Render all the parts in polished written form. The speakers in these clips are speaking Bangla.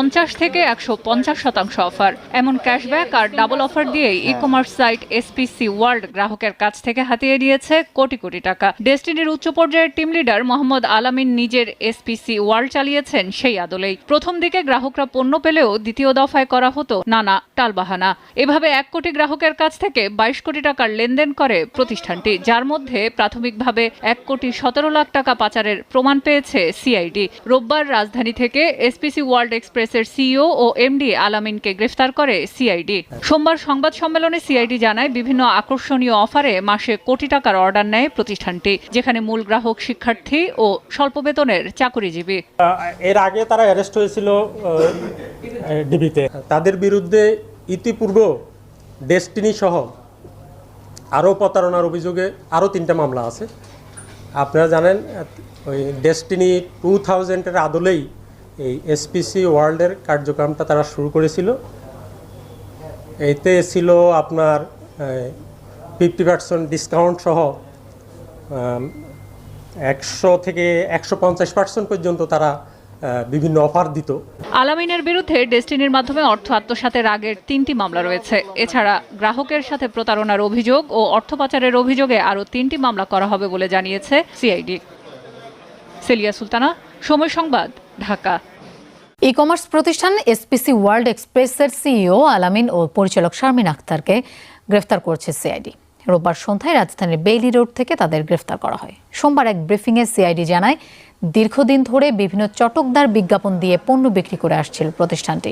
50 থেকে 150% অফার। এমন ক্যাশব্যাক আর ডাবল অফার দিয়ে ই-কমার্স সাইট এসপিসি ওয়ার্ল্ড গ্রাহকের কাছ থেকে হাতিয়ে নিয়েছে কোটি কোটি টাকা। ডেস্টিনির উচ্চ পর্যায়ের টিম লিডার মোহাম্মদ আলামিন নিজের এসপিসি ওয়ার্ল্ড চালিয়েছেন সেই আদলেই। প্রথম দিকে গ্রাহকরা পণ্য পেলেও দ্বিতীয় দফায় করা হতো নানা টালবাহানা। এভাবে 1 কোটি গ্রাহকের কাছ থেকে 22 কোটি টাকার লেনদেন করে প্রতিষ্ঠানটি, যার মধ্যে প্রাথমিকভাবে 1 কোটি 17 লাখ টাকা পাচারের প্রমাণ পেয়েছে সিআইডি। রোববার রাজধানী থেকে এসপিসি ওয়ার্ল্ড এক্সপ্রেসের সিইও ও এমডি আলামিনকে গ্রেফতার করে সিআইডি। সোমবার সংবাদ সম্মেলনে সিআইডি জানায়, বিভিন্ন আকর্ষণীয় অফারে মাসে কোটি টাকার অর্ডার নেয় প্রতিষ্ঠানটি, যেখানে মূল গ্রাহক শিক্ষার্থী ও স্বল্প বেতনের চাকরিজীবী। এর আগে তারা অ্যারেস্ট হয়েছিল ডিবিতে। তাদের বিরুদ্ধে ইতিপূর্বে ডেস্টিনি সহ আরও প্রতারণার অভিযোগে আরও 3টা মামলা আছে। আপনারা জানেন, ওই ডেস্টিনি 2000-এর আদলেই এই এসপিসি ওয়ার্ল্ডের কার্যক্রমটা তারা শুরু করেছিল। এতে ছিল আপনার 50% ডিসকাউন্ট সহ 100 থেকে 150% পর্যন্ত তারা বিভিন্ন অফার দিত। আলামিনের বিরুদ্ধে ডেস্টিনির মাধ্যমে অর্থ আত্মসাতের আগের 3টি মামলা রয়েছে। এছাড়া গ্রাহকের সাথে প্রতারণার অভিযোগ ও অর্থ পাচারের অভিযোগে আরও 3টি মামলা করা হবে বলে জানিয়েছে সিআইডি। সেলিয়া সুলতানা, সময় সংবাদ, ঢাকা। ই-কমার্স প্রতিষ্ঠান এসপিসি ওয়ার্ল্ড এক্সপ্রেসের সিইও আলামিন ও পরিচালক শারমিন আক্তারকে গ্রেফতার করেছে সিআইডি। রোববার সন্ধ্যায় রাজধানীর বেইলি রোড থেকে তাদের গ্রেফতার করা হয়। সোমবার এক ব্রিফিংয়ে সিআইডি জানায়, দীর্ঘদিন ধরে বিভিন্ন চটকদার বিজ্ঞাপন দিয়ে পণ্য বিক্রি করে আসছিল প্রতিষ্ঠানটি,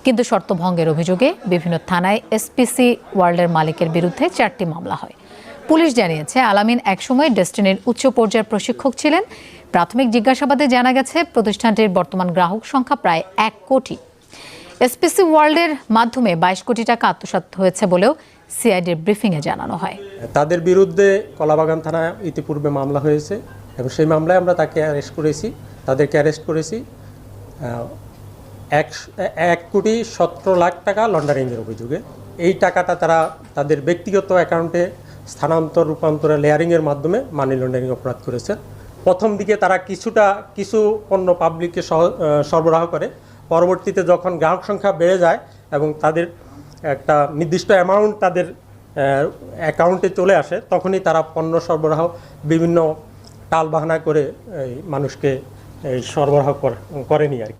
কিন্তু শর্ত ভঙ্গের অভিযোগে বিভিন্ন থানায় এসপিসি ওয়ার্ল্ডের মালিকের বিরুদ্ধে 4টি মামলা হয়। পুলিশ জানিয়েছে, আলামিন একসময় ডেস্টিনির উচ্চ পর্যায়ের প্রশিক্ষক ছিলেন। প্রাথমিক জিজ্ঞাসাবাদে জানা গেছে, প্রতিষ্ঠানটির বর্তমান গ্রাহক সংখ্যা প্রায় 1 কোটি। এসপিসি ওয়ার্ল্ডের মাধ্যমে 22 কোটি টাকা আত্মসাৎ হয়েছে বলেও সিআইডির ব্রিফিংয়ে জানানো হয়। তাদের বিরুদ্ধে কলাবাগান থানায় ইতিপূর্বে মামলা হয়েছে এবং সেই মামলায় আমরা তাদেরকে অ্যারেস্ট করেছি 1 কোটি 17 লাখ টাকা লন্ডারিংয়ের অভিযোগে। এই টাকাটা তারা তাদের ব্যক্তিগত অ্যাকাউন্টে রূপান্তরে লেয়ারিংয়ের মাধ্যমে মানি লন্ডারিং অপরাধ করেছে। প্রথম দিকে তারা কিছু পণ্য পাবলিককে সরবরাহ করে, পরবর্তীতে যখন গ্রাহক সংখ্যা বেড়ে যায় এবং তাদের একটা নির্দিষ্ট অ্যামাউন্ট তাদের অ্যাকাউন্টে চলে আসে, তখনই তারা পণ্য সরবরাহ বিভিন্ন টালবাহানা করে মানুষকে সরবরাহ করেনি আর কি।